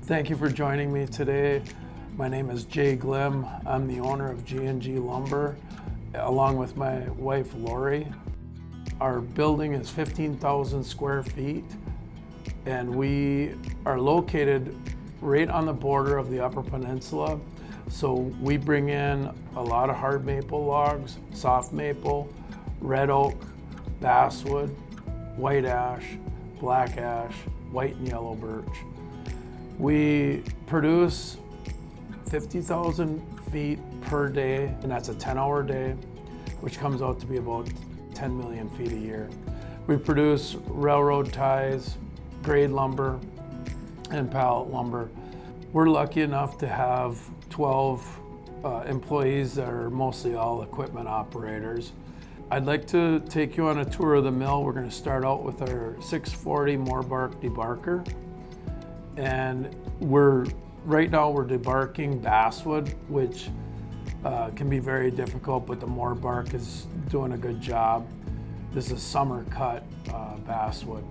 Thank you for joining me today. My name is Jay Glim. I'm the owner of G&G Lumber, along with my wife, Lori. Our building is 15,000 square feet, and we are located right on the border of the Upper Peninsula. So we bring in a lot of hard maple logs, soft maple, red oak, basswood, white ash, black ash, white and yellow birch. We produce 50,000 feet per day, and that's a 10-hour day, which comes out to be about 10 million feet a year. We produce railroad ties, grade lumber, and pallet lumber. We're lucky enough to have 12 employees that are mostly all equipment operators. I'd like to take you on a tour of the mill. We're going to start out with our 640 Moorbark debarker. And right now we're debarking basswood, which can be very difficult, but the Moorbark is doing a good job. This is summer cut basswood.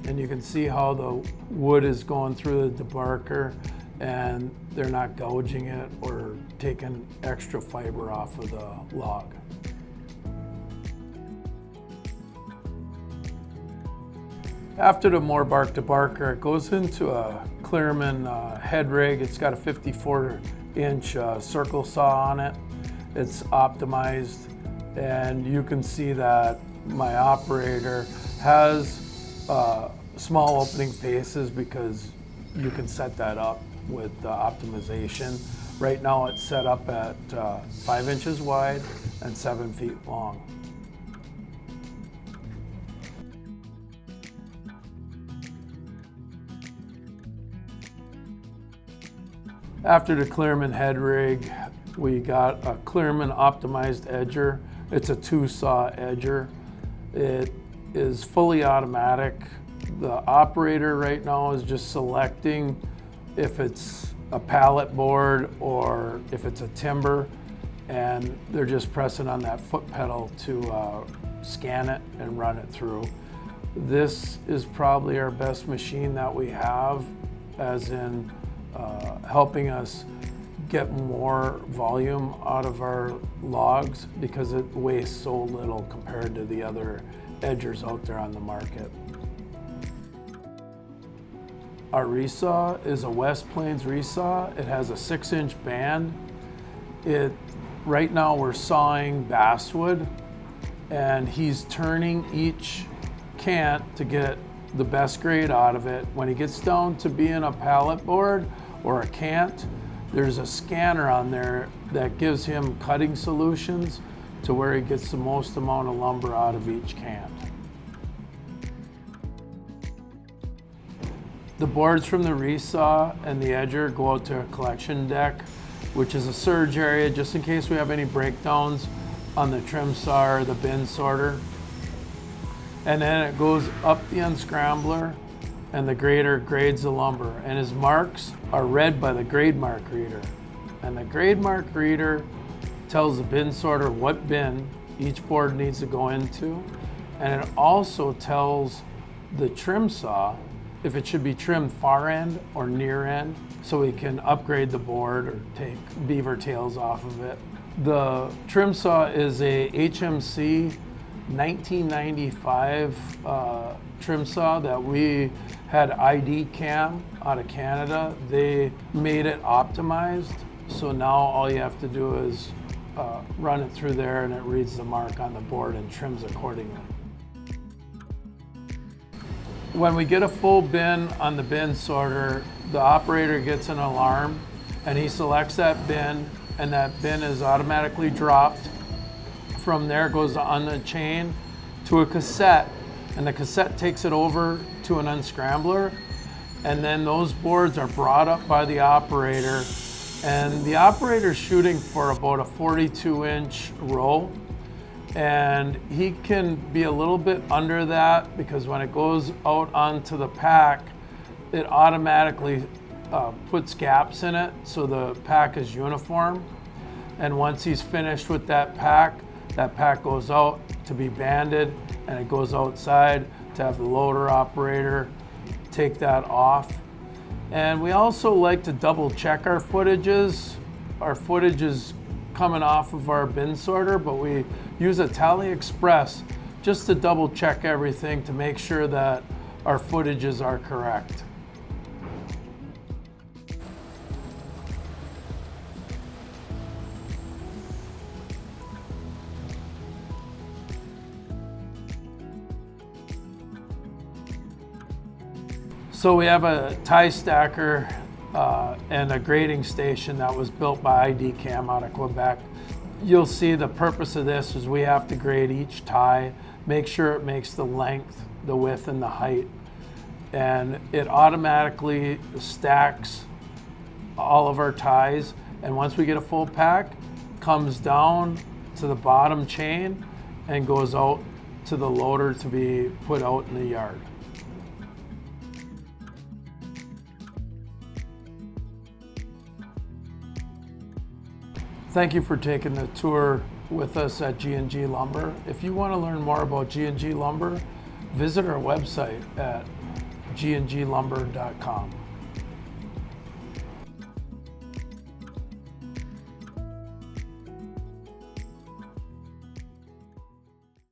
And you can see how the wood is going through the debarker, and they're not gouging it or taking extra fiber off of the log. After the Moorbark debarker, it goes into a Clearman head rig. It's got a 54-inch circle saw on it. It's optimized, and you can see that my operator has small opening faces because you can set that up with optimization. Right now it's set up at 5 inches wide and 7 feet long. After the Clearman head rig, we got a Clearman optimized edger. It's a 2-saw edger. It is fully automatic. The operator right now is just selecting if it's a pallet board or if it's a timber, and they're just pressing on that foot pedal to scan it and run it through. This is probably our best machine that we have, as in helping us get more volume out of our logs because it weighs so little compared to the other edgers out there on the market. Our resaw is a West Plains resaw. It has a 6-inch band. Right now we're sawing basswood, and he's turning each cant to get the best grade out of it. When he gets down to being a pallet board or a cant, there's a scanner on there that gives him cutting solutions to where he gets the most amount of lumber out of each cant. The boards from the resaw and the edger go out to a collection deck, which is a surge area just in case we have any breakdowns on the trim saw or the bin sorter. And then it goes up the unscrambler, and the grader grades the lumber. And his marks are read by the grade mark reader. And the grade mark reader tells the bin sorter what bin each board needs to go into. And it also tells the trim saw if it should be trimmed far end or near end, so we can upgrade the board or take beaver tails off of it. The trim saw is a HMC 1995 trim saw that we had ZCAM out of Canada. They made it optimized, so now all you have to do is run it through there, and it reads the mark on the board and trims accordingly. When we get a full bin on the bin sorter, the operator gets an alarm, and he selects that bin, and that bin is automatically dropped. From there, it goes on the chain to a cassette, and the cassette takes it over to an unscrambler, and then those boards are brought up by the operator, and the operator's shooting for about a 42-inch row, and he can be a little bit under that because when it goes out onto the pack, it automatically puts gaps in it so the pack is uniform. And once he's finished with that pack goes out to be banded, and it goes outside to have the loader operator take that off. And we also like to double check our footages. Our footage is coming off of our bin sorter, but we use a Tally Express just to double check everything to make sure that our footages are correct. So we have a tie stacker and a grading station that was built by ZCAM out of Quebec. You'll see the purpose of this is we have to grade each tie, make sure it makes the length, the width, and the height. And it automatically stacks all of our ties. And once we get a full pack, comes down to the bottom chain and goes out to the loader to be put out in the yard. Thank you for taking the tour with us at G&G Lumber. If you want to learn more about G&G Lumber, visit our website at gndlumber.com.